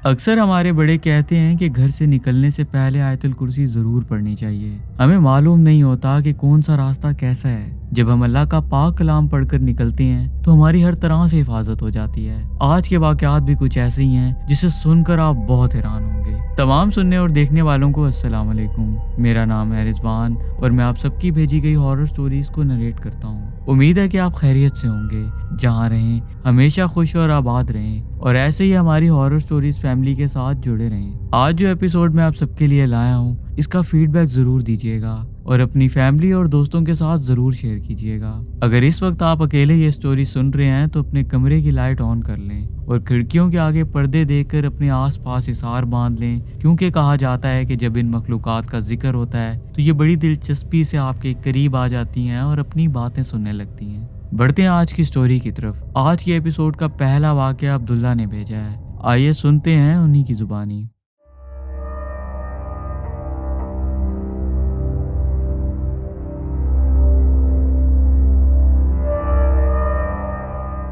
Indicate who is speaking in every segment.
Speaker 1: अक्सर हमारे बड़े कहते हैं कि घर से निकलने से पहले आयतुल कुर्सी ज़रूर पढ़नी चाहिए। हमें मालूम नहीं होता कि कौन सा रास्ता कैसा है। जब हम अल्लाह का पाक कलाम पढ़कर निकलते हैं तो हमारी हर तरह से हिफाजत हो जाती है। आज के वाक़यात भी कुछ ऐसे ही हैं जिसे सुनकर आप बहुत हैरान होंगे। तमाम सुनने और देखने वालों को अस्सलाम वालेकुम। मेरा नाम है रिजवान और मैं आप सबकी भेजी गई हॉरर स्टोरीज को नरेट करता हूँ। उम्मीद है कि आप खैरियत से होंगे, जहाँ रहें हमेशा खुश और आबाद रहें और ऐसे ही हमारी हॉरर स्टोरीज फैमिली के साथ जुड़े रहें। आज जो एपिसोड मैं आप सबके लिए लाया हूँ इसका फीडबैक ज़रूर दीजिएगा और अपनी फैमिली और दोस्तों के साथ ज़रूर शेयर कीजिएगा। अगर इस वक्त आप अकेले ये स्टोरी सुन रहे हैं तो अपने कमरे की लाइट ऑन कर लें और खिड़कियों के आगे पर्दे देकर अपने आसपास हिसार बांध लें, क्योंकि कहा जाता है कि जब इन मखलूकात का जिक्र होता है तो ये बड़ी दिलचस्पी से आपके करीब आ जाती हैं और अपनी बातें सुनने लगती हैं। बढ़ते हैं आज की स्टोरी की तरफ। आज के एपिसोड का पहला वाक़या अब्दुल्ला ने भेजा है। आइए सुनते हैं उन्हीं की जुबानी।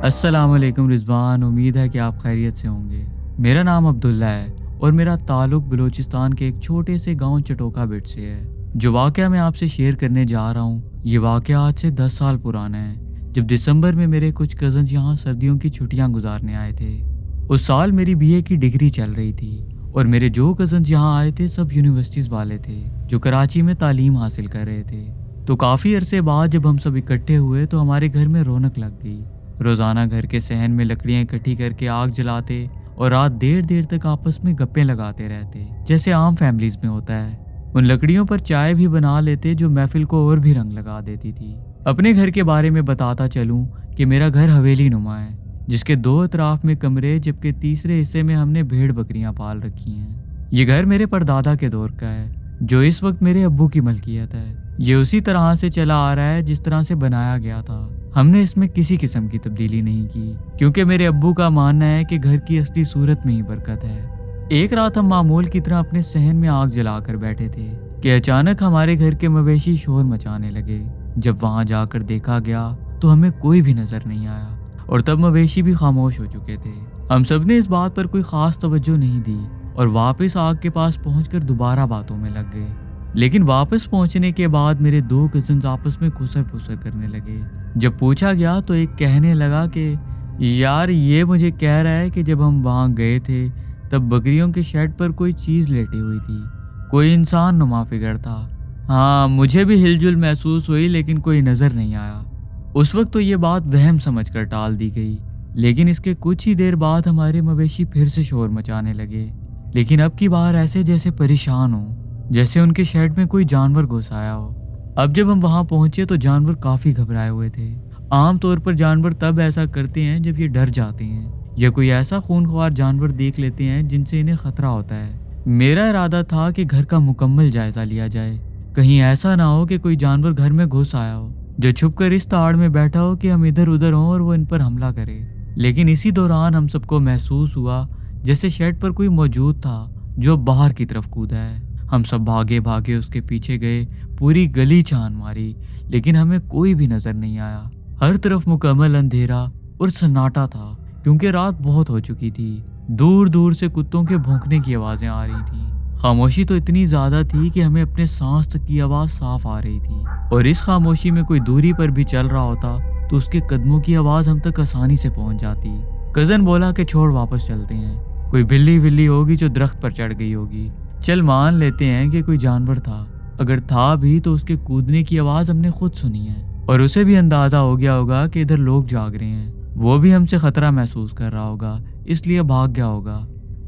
Speaker 1: अस्सलाम वालेकुम रिजवान, उम्मीद है कि आप खैरियत से होंगे। मेरा नाम अब्दुल्ला है और मेरा ताल्लुक बलूचिस्तान के एक छोटे से गांव चटोका बिट से है। जो वाक़या मैं आपसे शेयर करने जा रहा हूँ ये वाक़या आज से 10 साल पुराना है, जब दिसंबर में मेरे कुछ कज़न्स यहाँ सर्दियों की छुट्टियाँ गुजारने आए थे। उस साल मेरी बीए की डिग्री चल रही थी और मेरे जो कज़न्स यहाँ आए थे सब यूनिवर्सिटीज़ वाले थे जो कराची में तालीम हासिल कर रहे थे। तो काफ़ी अरसे बाद जब हम सब इकट्ठे हुए तो हमारे घर में रौनक लग गई। रोज़ाना घर के सहन में लकड़ियाँ इकट्ठी करके आग जलाते और रात देर देर तक आपस में गप्पे लगाते रहते, जैसे आम फैमिलीज़ में होता है। उन लकड़ियों पर चाय भी बना लेते जो महफिल को और भी रंग लगा देती थी। अपने घर के बारे में बताता चलूं कि मेरा घर हवेली नुमा है, जिसके दो अतराफ में कमरे, जबकि तीसरे हिस्से में हमने भेड़ बकरियां पाल रखी हैं। ये घर मेरे परदादा के दौर का है, जो इस वक्त मेरे अब्बू की मलकियत है। ये उसी तरह से चला आ रहा है जिस तरह से बनाया गया था। हमने इसमें किसी किस्म की तब्दीली नहीं की, क्योंकि मेरे अब्बू का मानना है कि घर की असली सूरत में ही बरकत है। एक रात हम मामूल की तरह अपने सहन में आग जलाकर बैठे थे कि अचानक हमारे घर के मवेशी शोर मचाने लगे। जब वहां जाकर देखा गया तो हमें कोई भी नजर नहीं आया और तब मवेशी भी खामोश हो चुके थे। हम सब ने इस बात पर कोई खास तवज्जो नहीं दी और वापस आग के पास पहुंचकर दोबारा बातों में लग गए। लेकिन वापस पहुंचने के बाद मेरे दो कजिन्स आपस में खुसर फुसर करने लगे। जब पूछा गया तो एक कहने लगा कि यार ये मुझे कह रहा है कि जब हम वहां गए थे तब बकरियों के शेड पर कोई चीज़ लेटी हुई थी, कोई इंसान नुमा फिगर था। हाँ, मुझे भी हिलजुल महसूस हुई लेकिन कोई नज़र नहीं आया। उस वक्त तो ये बात वहम समझकर टाल दी गई, लेकिन इसके कुछ ही देर बाद हमारे मवेशी फिर से शोर मचाने लगे, लेकिन अब की बार ऐसे जैसे परेशान हो, जैसे उनके शेड में कोई जानवर घुस आया हो। अब जब हम वहाँ पहुँचे तो जानवर काफ़ी घबराए हुए थे। आम तौर पर जानवर तब ऐसा करते हैं जब ये डर जाते हैं या कोई ऐसा खूनख्वार जानवर देख लेते हैं जिनसे इन्हें खतरा होता है। मेरा इरादा था कि घर का मुकम्मल जायजा लिया जाए, कहीं ऐसा ना हो कि कोई जानवर घर में घुस आया हो जो छुपकर इस ताड़ में बैठा हो कि हम इधर उधर हों और वो इन पर हमला करे। लेकिन इसी दौरान हम सबको महसूस हुआ जैसे शेड पर कोई मौजूद था जो बाहर की तरफ कूदा है। हम सब भागे भागे उसके पीछे गए, पूरी गली छान मारी, लेकिन हमें कोई भी नजर नहीं आया। हर तरफ मुकम्मल अंधेरा और सन्नाटा था, क्योंकि रात बहुत हो चुकी थी। दूर दूर से कुत्तों के भौंकने की आवाजें आ रही थी। खामोशी तो इतनी ज्यादा थी कि हमें अपने सांस तक की आवाज साफ आ रही थी, और इस खामोशी में कोई दूरी पर भी चल रहा होता तो उसके कदमों की आवाज हम तक आसानी से पहुंच जाती। कजन बोला कि छोड़ वापस चलते हैं, कोई बिल्ली विल्ली होगी जो दरख्त पर चढ़ गई होगी। चल मान लेते हैं कि कोई जानवर था, अगर था भी तो उसके कूदने की आवाज हमने खुद सुनी है और उसे भी अंदाजा हो गया होगा कि इधर लोग जाग रहे हैं। वो भी हमसे खतरा महसूस कर रहा होगा, इसलिए भाग गया होगा।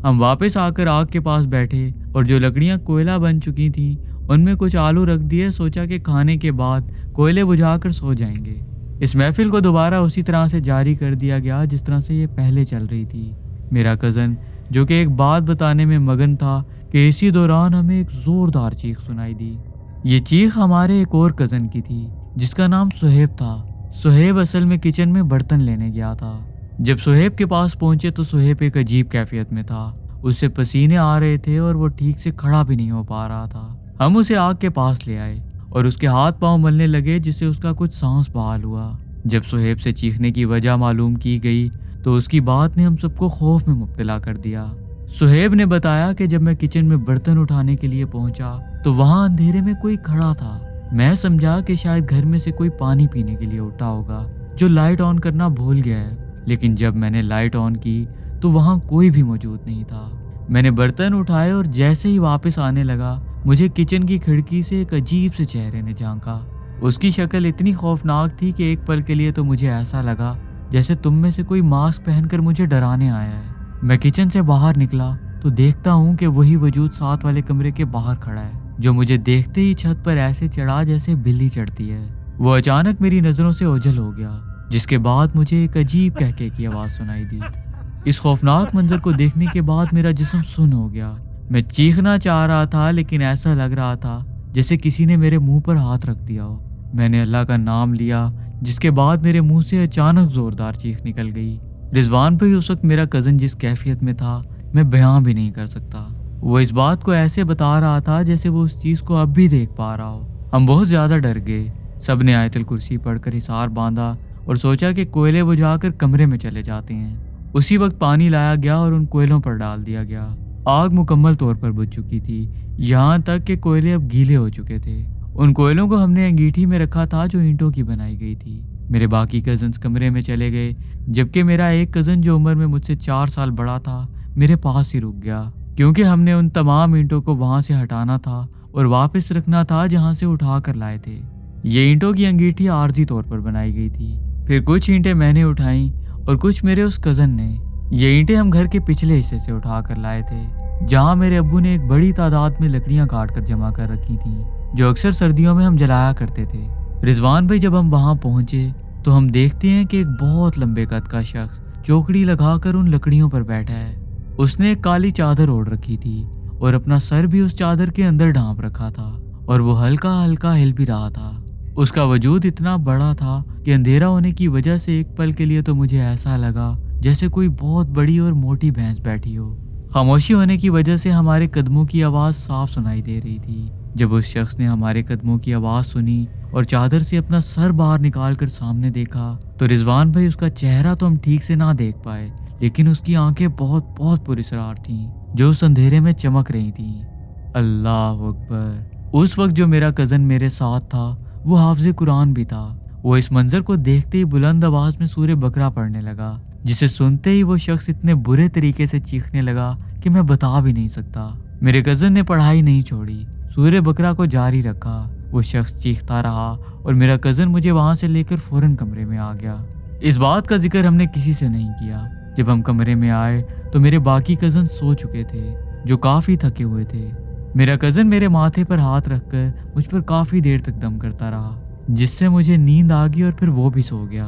Speaker 1: हम वापस आकर आग के पास बैठे और जो लकड़ियां कोयला बन चुकी थीं उनमें कुछ आलू रख दिए। सोचा कि खाने के बाद कोयले बुझाकर सो जाएंगे। इस महफिल को दोबारा उसी तरह से जारी कर दिया गया जिस तरह से ये पहले चल रही थी। मेरा कज़न जो कि एक बात बताने में मगन था कि इसी दौरान हमें एक जोरदार चीख सुनाई दी। ये चीख हमारे एक और कज़न की थी जिसका नाम सुहेब था। सुहेब असल में किचन में बर्तन लेने गया था। जब सुहेब के पास पहुंचे तो सुहेब एक अजीब कैफियत में था। उससे पसीने आ रहे थे और वो ठीक से खड़ा भी नहीं हो पा रहा था। हम उसे आग के पास ले आए और उसके हाथ पांव मलने लगे, जिससे उसका कुछ सांस बहाल हुआ। जब सुहेब से चीखने की वजह मालूम की गई तो उसकी बात ने हम सबको खौफ में मुब्तला कर दिया। सुहेब ने बताया कि जब मैं किचन में बर्तन उठाने के लिए पहुंचा तो वहां अंधेरे में कोई खड़ा था। मैं समझा कि शायद घर में से कोई पानी पीने के लिए उठा होगा जो लाइट ऑन करना भूल गया है। लेकिन जब मैंने लाइट ऑन की तो वहां कोई भी मौजूद नहीं था। मैंने बर्तन उठाए और जैसे ही वापस आने लगा मुझे किचन की खिड़की से एक अजीब से चेहरे ने झांका। उसकी शक्ल इतनी खौफनाक थी कि एक पल के लिए तो मुझे ऐसा लगा जैसे तुम में से कोई मास्क पहनकर मुझे डराने आया है। मैं किचन से बाहर निकला तो देखता हूँ कि वही वजूद साथ वाले कमरे के बाहर खड़ा है, जो मुझे देखते ही छत पर ऐसे चढ़ा जैसे बिल्ली चढ़ती है। वो अचानक मेरी नजरों से ओझल हो गया, जिसके बाद मुझे एक अजीब कहके की आवाज सुनाई दी। इस खौफनाक मंजर को देखने के बाद मेरा जिस्म सुन्न हो गया। मैं चीखना चाह रहा था लेकिन ऐसा लग रहा था जैसे किसी ने मेरे मुंह पर हाथ रख दिया हो। मैंने अल्लाह का नाम लिया, जिसके बाद मेरे मुंह से अचानक जोरदार चीख निकल गई। रिजवान भाई उस वक्त मेरा कज़न जिस कैफियत में था मैं बयां भी नहीं कर सकता। वो इस बात को ऐसे बता रहा था जैसे वो उस चीज़ को अब भी देख पा रहा हो। हम बहुत ज़्यादा डर गए। सब ने आयतुल कुर्सी पढ़कर हिसार बांधा और सोचा कि कोयले बुझाकर कमरे में चले जाते हैं। उसी वक्त पानी लाया गया और उन कोयलों पर डाल दिया गया। आग मुकम्मल तौर पर बुझ चुकी थी, यहाँ तक कि कोयले अब गीले हो चुके थे। उन कोयलों को हमने अंगीठी में रखा था जो ईंटों की बनाई गई थी। मेरे बाकी कजन्स कमरे में चले गए, जबकि मेरा एक कज़न जो उम्र में मुझसे 4 साल बड़ा था मेरे पास ही रुक गया, क्योंकि हमने उन तमाम ईंटों को वहां से हटाना था और वापस रखना था जहां से उठा कर लाए थे। ये ईंटों की अंगीठी आर्जी तौर पर बनाई गई थी। फिर कुछ ईंटें मैंने उठाई और कुछ मेरे उस कज़न ने। ये ईंटें हम घर के पिछले हिस्से से उठा कर लाए थे, जहाँ मेरे अब्बू ने एक बड़ी तादाद में लकड़ियाँ काट कर जमा कर रखी थी, जो अक्सर सर्दियों में हम जलाया करते थे। रिजवान भाई, जब हम वहाँ पहुँचे तो हम देखते हैं कि एक बहुत लंबे कद का शख्स चौकड़ी लगाकर उन लकड़ियों पर बैठा है। उसने एक काली चादर ओढ़ रखी थी और अपना सर भी उस चादर के अंदर ढांप रखा था और वो हल्का हल्का हिल भी रहा था। उसका वजूद इतना बड़ा था कि अंधेरा होने की वजह से एक पल के लिए तो मुझे ऐसा लगा जैसे कोई बहुत बड़ी और मोटी भैंस बैठी हो। खामोशी होने की वजह से हमारे कदमों की आवाज़ साफ सुनाई दे रही थी। जब उस शख्स ने हमारे कदमों की आवाज़ सुनी और चादर से अपना सर बाहर निकाल कर सामने देखा तो रिजवान भाई, उसका चेहरा तो हम ठीक से ना देख पाए, लेकिन उसकी आंखें बहुत बहुत पुरस्रार थीं, जो उस अंधेरे में चमक रही थीं। अल्लाह अकबर। उस वक्त जो मेरा कज़न मेरे साथ था वो हाफिज़ कुरान भी था। वो इस मंजर को देखते ही बुलंद आवाज़ में सूरे बकरा पढ़ने लगा, जिसे सुनते ही वो शख्स इतने बुरे तरीके से चीखने लगा कि मैं बता भी नहीं सकता। मेरे कज़न ने पढ़ाई नहीं छोड़ी, सूरे बकरा को जारी रखा। वो शख्स चीखता रहा और मेरा कज़न मुझे वहाँ से लेकर फ़ौरन कमरे में आ गया। इस बात का जिक्र हमने किसी से नहीं किया। जब हम कमरे में आए तो मेरे बाकी कज़न सो चुके थे, जो काफ़ी थके हुए थे। मेरा कज़न मेरे माथे पर हाथ रखकर मुझ पर काफ़ी देर तक दम करता रहा, जिससे मुझे नींद आ गई और फिर वो भी सो गया।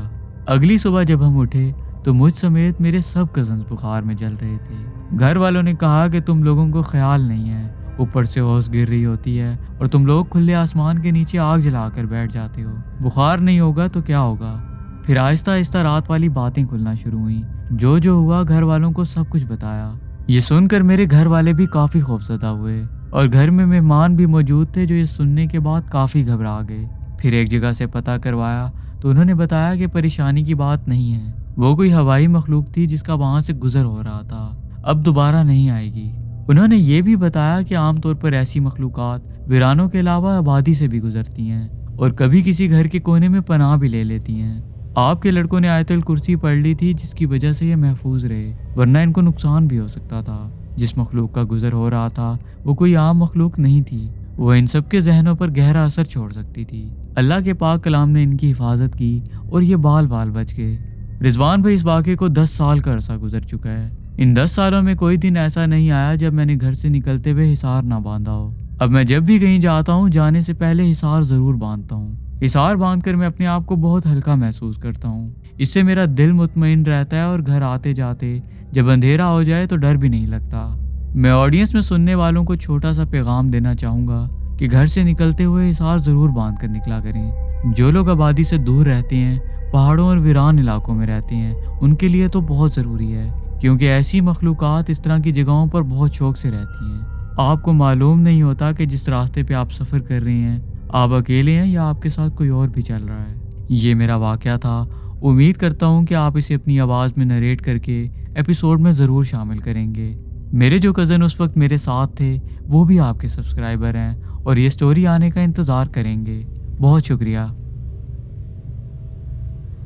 Speaker 1: अगली सुबह जब हम उठे तो मुझ समेत मेरे सब कज़न्स बुखार में जल रहे थे। घर वालों ने कहा कि तुम लोगों को ख्याल नहीं है, ऊपर से ओस गिर रही होती है और तुम लोग खुले आसमान के नीचे आग जलाकर बैठ जाते हो। बुखार नहीं होगा तो क्या होगा। फिर आहिस्ता आहिस्ता रात वाली बातें खुलना शुरू हुई। जो हुआ घर वालों को सब कुछ बताया। ये सुनकर मेरे घर वाले भी काफ़ी खौफजदा हुए और घर में मेहमान भी मौजूद थे, जो ये सुनने के बाद काफ़ी घबरा गए। फिर एक जगह से पता करवाया तो उन्होंने बताया कि परेशानी की बात नहीं है, वो कोई हवाई मखलूक थी जिसका वहाँ से गुजर हो रहा था, अब दोबारा नहीं आएगी। उन्होंने ये भी बताया कि आमतौर पर ऐसी मखलूकात वीरानों के अलावा आबादी से भी गुजरती हैं और कभी किसी घर के कोने में पनाह भी ले लेती हैं। आपके लड़कों ने आयतुल कुर्सी पढ़ ली थी, जिसकी वजह से ये महफूज रहे, वरना इनको नुकसान भी हो सकता था। जिस मखलूक का गुजर हो रहा था वो कोई आम मखलूक नहीं थी, वो इन सबके जहनों पर गहरा असर छोड़ सकती थी। अल्लाह के पाक कलाम ने इनकी हिफाजत की और ये बाल बाल बच गए। रिजवान भाई, इस वाक़े को 10 साल का अरसा गुजर चुका है। इन 10 सालों में कोई दिन ऐसा नहीं आया जब मैंने घर से निकलते हुए हिसार ना बांधा हो। अब मैं जब भी कहीं जाता हूँ जाने से पहले हिसार ज़रूर बांधता हूँ। हिसार बांधकर मैं अपने आप को बहुत हल्का महसूस करता हूँ। इससे मेरा दिल मुतमईन रहता है और घर आते जाते जब अंधेरा हो जाए तो डर भी नहीं लगता। मैं ऑडियंस में सुनने वालों को छोटा सा पैगाम देना चाहूँगा कि घर से निकलते हुए हिसार ज़रूर बांध कर निकला करें। जो लोग आबादी से दूर रहते हैं, पहाड़ों और वीरान इलाकों में रहते हैं, उनके लिए तो बहुत ज़रूरी है, क्योंकि ऐसी मखलूक़ात इस तरह की जगहों पर बहुत शौक से रहती हैं। आपको मालूम नहीं होता कि जिस रास्ते पे आप सफ़र कर रहे हैं आप अकेले हैं या आपके साथ कोई और भी चल रहा है। ये मेरा वाक़या था। उम्मीद करता हूँ कि आप इसे अपनी आवाज़ में नरेट करके एपिसोड में ज़रूर शामिल करेंगे। मेरे जो कज़न उस वक्त मेरे साथ थे वो भी आपके सब्सक्राइबर हैं और ये स्टोरी आने का इंतज़ार करेंगे। बहुत शुक्रिया।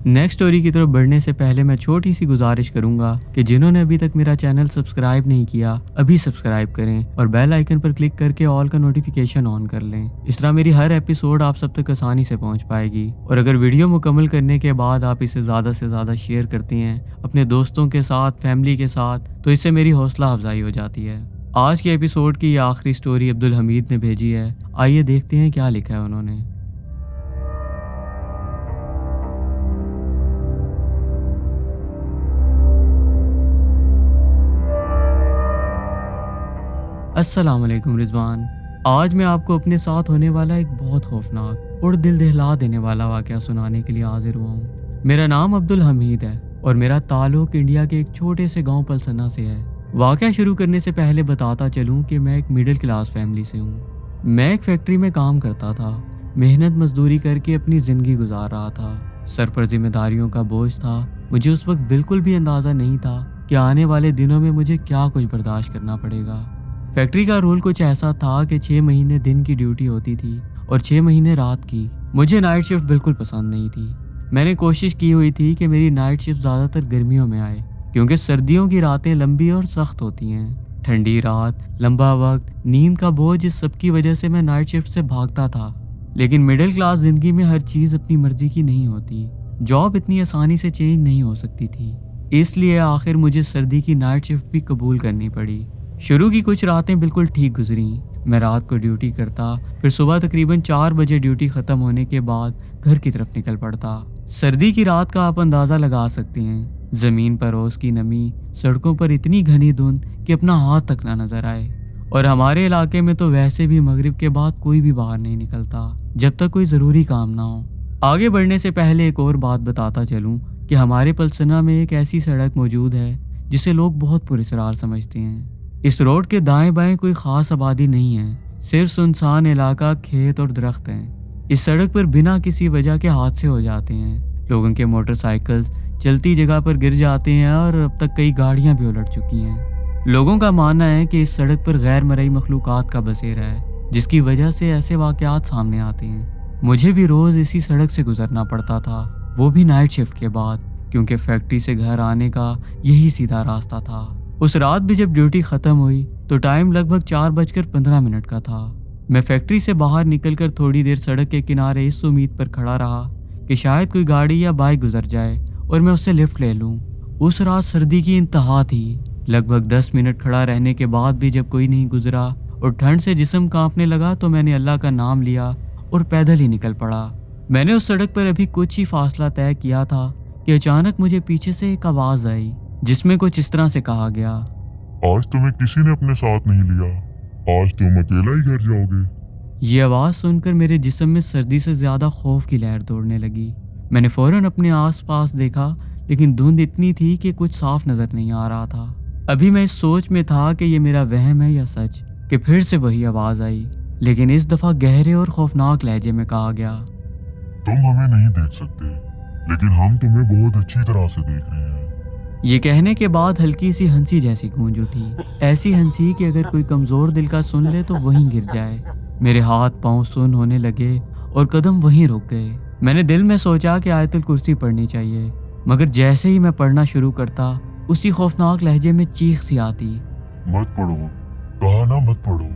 Speaker 1: नेक्स्ट स्टोरी की तरफ बढ़ने से पहले मैं छोटी सी गुजारिश करूंगा कि जिन्होंने अभी तक मेरा चैनल सब्सक्राइब नहीं किया अभी सब्सक्राइब करें और बेल आइकन पर क्लिक करके ऑल का नोटिफिकेशन ऑन कर लें। इस तरह मेरी हर एपिसोड आप सब तक आसानी से पहुंच पाएगी। और अगर वीडियो मुकम्मल करने के बाद आप इसे ज़्यादा से ज़्यादा शेयर करती हैं अपने दोस्तों के साथ, फैमिली के साथ, तो इससे मेरी हौसला अफजाई हो जाती है। आज के एपिसोड की आखिरी स्टोरी अब्दुल हमीद ने भेजी है। आइए देखते हैं क्या लिखा है उन्होंने। अस्सलाम वालेकुम रिजवान। आज मैं आपको अपने साथ होने वाला एक बहुत खौफनाक और दिल दहला देने वाला वाक़या सुनाने के लिए हाजिर हुआ हूँ। मेरा नाम अब्दुल हमीद है और मेरा ताल्लुक इंडिया के एक छोटे से गांव पलसना से है। वाक़या शुरू करने से पहले बताता चलूँ कि मैं एक मिडिल क्लास फैमिली से हूँ। मैं एक फैक्ट्री में काम करता था, मेहनत मजदूरी करके अपनी ज़िंदगी गुजार रहा था। सर पर जिम्मेदारियों का बोझ था। मुझे उस वक्त बिल्कुल भी अंदाज़ा नहीं था कि आने वाले दिनों में मुझे क्या कुछ बर्दाश्त करना पड़ेगा। फैक्ट्री का रूल कुछ ऐसा था कि 6 महीने दिन की ड्यूटी होती थी और 6 महीने रात की। मुझे नाइट शिफ्ट बिल्कुल पसंद नहीं थी। मैंने कोशिश की हुई थी कि मेरी नाइट शिफ्ट ज़्यादातर गर्मियों में आए, क्योंकि सर्दियों की रातें लंबी और सख्त होती हैं। ठंडी रात, लंबा वक्त, नींद का बोझ, इस सब की वजह से मैं नाइट शिफ्ट से भागता था। लेकिन मिडिल क्लास ज़िंदगी में हर चीज़ अपनी मर्जी की नहीं होती। जॉब इतनी आसानी से चेंज नहीं हो सकती थी, इसलिए आखिर मुझे सर्दी की नाइट शिफ्ट भी कबूल करनी पड़ी। शुरू की कुछ रातें बिल्कुल ठीक गुजरी। मैं रात को ड्यूटी करता, फिर सुबह तकरीबन 4 बजे ड्यूटी ख़त्म होने के बाद घर की तरफ निकल पड़ता। सर्दी की रात का आप अंदाज़ा लगा सकते हैं। ज़मीन पर ओस की नमी, सड़कों पर इतनी घनी धुंध कि अपना हाथ तक ना नज़र आए। और हमारे इलाके में तो वैसे भी मगरिब के बाद कोई भी बाहर नहीं निकलता जब तक कोई ज़रूरी काम ना हो। आगे बढ़ने से पहले एक और बात बताता चलूँ कि हमारे पलसना में एक ऐसी सड़क मौजूद है जिसे लोग बहुत पुरस्कार समझते हैं। इस रोड के दाएं बाएं कोई खास आबादी नहीं है, सिर्फ सुनसान इलाका, खेत और दरख्त हैं। इस सड़क पर बिना किसी वजह के हादसे हो जाते हैं। लोगों के मोटरसाइकिल चलती जगह पर गिर जाते हैं और अब तक कई गाड़ियां भी उलट चुकी हैं। लोगों का मानना है कि इस सड़क पर गैर मरई मखलूकात का बसेरा है, जिसकी वजह से ऐसे वाकयात सामने आते हैं। मुझे भी रोज़ इसी सड़क से गुजरना पड़ता था, वो भी नाइट शिफ्ट के बाद, क्योंकि फैक्ट्री से घर आने का यही सीधा रास्ता था। उस रात भी जब ड्यूटी ख़त्म हुई तो टाइम लगभग 4:15 का था। मैं फैक्ट्री से बाहर निकलकर थोड़ी देर सड़क के किनारे इस उम्मीद पर खड़ा रहा कि शायद कोई गाड़ी या बाइक गुजर जाए और मैं उससे लिफ्ट ले लूं। उस रात सर्दी की इंतहा थी। लगभग 10 मिनट खड़ा रहने के बाद भी जब कोई नहीं गुजरा और ठंड से जिस्म कांपने लगा तो मैंने अल्लाह का नाम लिया और पैदल ही निकल पड़ा। मैंने उस सड़क पर अभी कुछ ही फासला तय किया था कि अचानक मुझे पीछे से एक आवाज़ आई, जिसमें कुछ इस तरह से कहा गया,
Speaker 2: आज तुम्हें किसी ने अपने साथ नहीं लिया, आज तुम अकेला ही घर जाओगे।
Speaker 1: ये आवाज़ सुनकर मेरे जिस्म में सर्दी से ज़्यादा खौफ की लहर दौड़ने लगी। मैंने फ़ौरन अपने आसपास देखा, लेकिन धुंध इतनी थी कि कुछ साफ नज़र नहीं आ रहा था। अभी मैं इस सोच में था कि ये मेरा वहम है या सच, कि फिर से वही आवाज़ आई, लेकिन इस दफ़ा गहरे और खौफनाक लहजे में कहा गया,
Speaker 2: तुम हमें नहीं देख सकते, लेकिन हम तुम्हें बहुत अच्छी तरह से देख रहे हैं।
Speaker 1: ये कहने के बाद हल्की सी हंसी जैसी गूंज उठी, ऐसी हंसी कि अगर कोई कमज़ोर दिल का सुन ले तो वहीं गिर जाए। मेरे हाथ पांव सुन्न होने लगे और कदम वहीं रुक गए। मैंने दिल में सोचा कि आयतुल कुर्सी पढ़नी चाहिए, मगर जैसे ही मैं पढ़ना शुरू करता उसी खौफनाक लहजे में चीख सी आती,
Speaker 2: मत पढ़ो, कहा ना मत पढ़ो।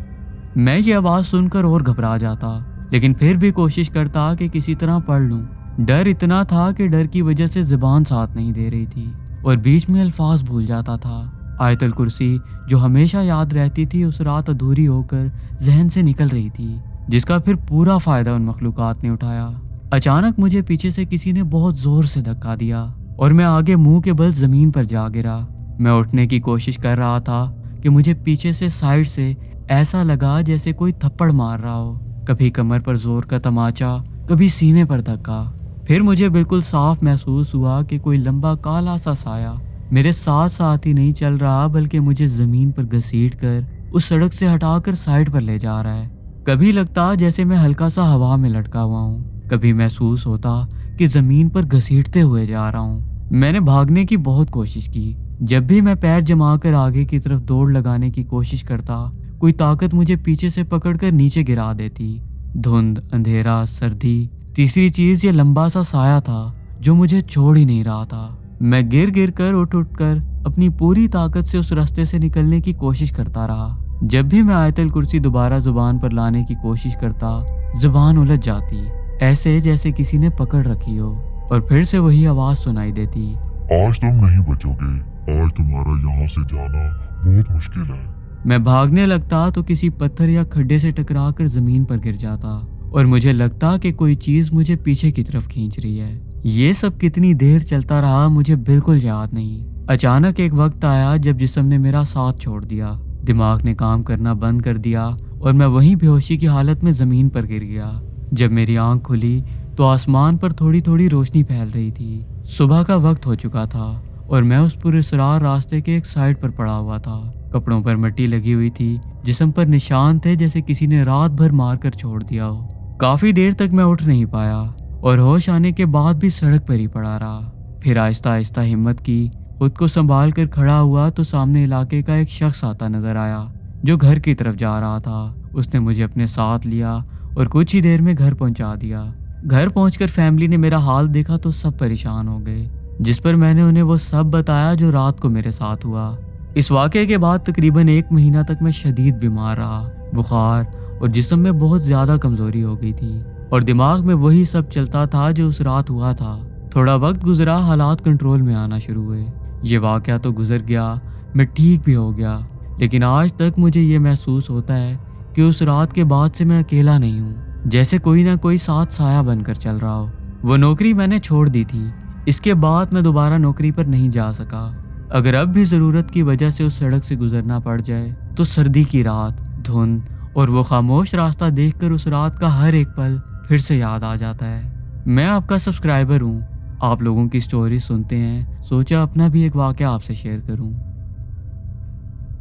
Speaker 1: मैं ये आवाज़ सुनकर और घबरा जाता, लेकिन फिर भी कोशिश करता कि किसी तरह पढ़ लूँ। डर इतना था कि डर की वजह से ज़ुबान साथ नहीं दे रही थी और बीच में अल्फाज भूल जाता था। आयतुल कुर्सी जो हमेशा याद रहती थी उस रात अधूरी होकर जहन से निकल रही थी, जिसका फिर पूरा फ़ायदा उन मखलूकात ने उठाया। अचानक मुझे पीछे से किसी ने बहुत ज़ोर से धक्का दिया और मैं आगे मुंह के बल ज़मीन पर जा गिरा। मैं उठने की कोशिश कर रहा था कि मुझे पीछे से साइड से ऐसा लगा जैसे कोई थप्पड़ मार रहा हो। कभी कमर पर जोर का तमाचा, कभी सीने पर धक्का। फिर मुझे बिल्कुल साफ महसूस हुआ कि कोई लंबा काला सा साया मेरे साथ साथ ही नहीं चल रहा, बल्कि मुझे ज़मीन पर घसीटकर उस सड़क से हटाकर साइड पर ले जा रहा है। कभी लगता जैसे मैं हल्का सा हवा में लटका हुआ हूँ, कभी महसूस होता कि ज़मीन पर घसीटते हुए जा रहा हूँ। मैंने भागने की बहुत कोशिश की। जब भी मैं पैर जमा कर आगे की तरफ दौड़ लगाने की कोशिश करता, कोई ताकत मुझे पीछे से पकड़कर नीचे गिरा देती। धुंध, अंधेरा, सर्दी, तीसरी चीज ये लंबा सा साया था जो मुझे छोड़ ही नहीं रहा था। मैं गिर गिर कर उठ कर अपनी पूरी ताकत से उस रास्ते से निकलने की कोशिश करता रहा। जब भी मैं आयतल कुर्सी दोबारा जुबान पर लाने की कोशिश करता, जुबान उलझ जाती, ऐसे जैसे किसी ने पकड़ रखी हो, और फिर से वही आवाज सुनाई देती,
Speaker 2: आज तुम नहीं बचोगे, आज तुम्हारा यहाँ से जाना बहुत मुश्किल है।
Speaker 1: मैं भागने लगता तो किसी पत्थर या खड्डे से टकरा कर जमीन पर गिर जाता और मुझे लगता कि कोई चीज मुझे पीछे की तरफ खींच रही है। ये सब कितनी देर चलता रहा मुझे बिल्कुल याद नहीं। अचानक एक वक्त आया जब जिस्म ने मेरा साथ छोड़ दिया, दिमाग ने काम करना बंद कर दिया और मैं वहीं बेहोशी की हालत में जमीन पर गिर गया। जब मेरी आंख खुली तो आसमान पर थोड़ी थोड़ी रोशनी फैल रही थी। सुबह का वक्त हो चुका था और मैं उस पुरअसरार रास्ते के एक साइड पर पड़ा हुआ था। कपड़ों पर मिट्टी लगी हुई थी, जिस्म पर निशान थे जैसे किसी ने रात भर मार कर छोड़ दिया हो। काफी देर तक मैं उठ नहीं पाया और होश आने के बाद भी सड़क पर ही पड़ा रहा। फिर आहिस्ता आहिस्ता हिम्मत की, खुद को संभाल कर खड़ा हुआ तो सामने इलाके का एक शख्स आता नजर आया जो घर की तरफ जा रहा था। उसने मुझे अपने साथ लिया और कुछ ही देर में घर पहुंचा दिया। घर पहुंचकर फैमिली ने मेरा हाल देखा तो सब परेशान हो गए, जिस पर मैंने उन्हें वो सब बताया जो रात को मेरे साथ हुआ। इस वाक़े के बाद तकरीबन 1 महीना तक मैं शदीद बीमार रहा। बुखार और जिस्म में बहुत ज़्यादा कमज़ोरी हो गई थी और दिमाग में वही सब चलता था जो उस रात हुआ था। थोड़ा वक्त गुजरा, हालात कंट्रोल में आना शुरू हुए। ये वाक़या तो गुजर गया, मैं ठीक भी हो गया, लेकिन आज तक मुझे ये महसूस होता है कि उस रात के बाद से मैं अकेला नहीं हूँ, जैसे कोई ना कोई साथ साया बनकर चल रहा हो। वो नौकरी मैंने छोड़ दी थी, इसके बाद मैं दोबारा नौकरी पर नहीं जा सका। अगर अब भी ज़रूरत की वजह से उस सड़क से गुजरना पड़ जाए तो सर्दी की रात, धुंध और वो खामोश रास्ता देखकर उस रात का हर एक पल फिर से याद आ जाता है। मैं आपका सब्सक्राइबर हूँ, आप लोगों की स्टोरी सुनते हैं, सोचा अपना भी एक वाक़या आपसे शेयर करूँ।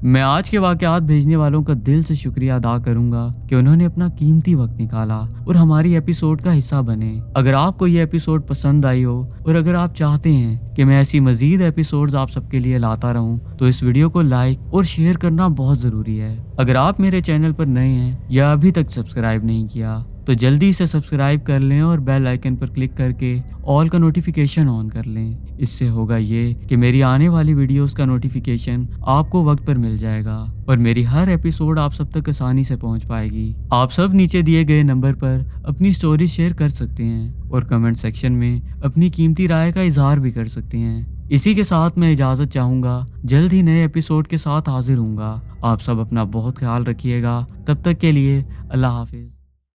Speaker 1: मैं आज के वाक़यात भेजने वालों का दिल से शुक्रिया अदा करूंगा कि उन्होंने अपना कीमती वक्त निकाला और हमारी एपिसोड का हिस्सा बने। अगर आपको ये एपिसोड पसंद आई हो और अगर आप चाहते हैं कि मैं ऐसी मजीद एपिसोड्स आप सबके लिए लाता रहूं, तो इस वीडियो को लाइक और शेयर करना बहुत ज़रूरी है। अगर आप मेरे चैनल पर नए हैं या अभी तक सब्सक्राइब नहीं किया तो जल्दी से सब्सक्राइब कर लें और बेल आइकन पर क्लिक करके ऑल का नोटिफिकेशन ऑन कर लें। इससे होगा ये कि मेरी आने वाली वीडियोस का नोटिफिकेशन आपको वक्त पर मिल जाएगा और मेरी हर एपिसोड आप सब तक आसानी से पहुंच पाएगी। आप सब नीचे दिए गए नंबर पर अपनी स्टोरी शेयर कर सकते हैं और कमेंट सेक्शन में अपनी कीमती राय का इजहार भी कर सकते हैं। इसी के साथ मैं इजाज़त चाहूँगा, जल्द ही नए एपिसोड के साथ हाजिर हूँगा। आप सब अपना बहुत ख्याल रखिएगा। तब तक के लिए अल्लाह हाफिज़।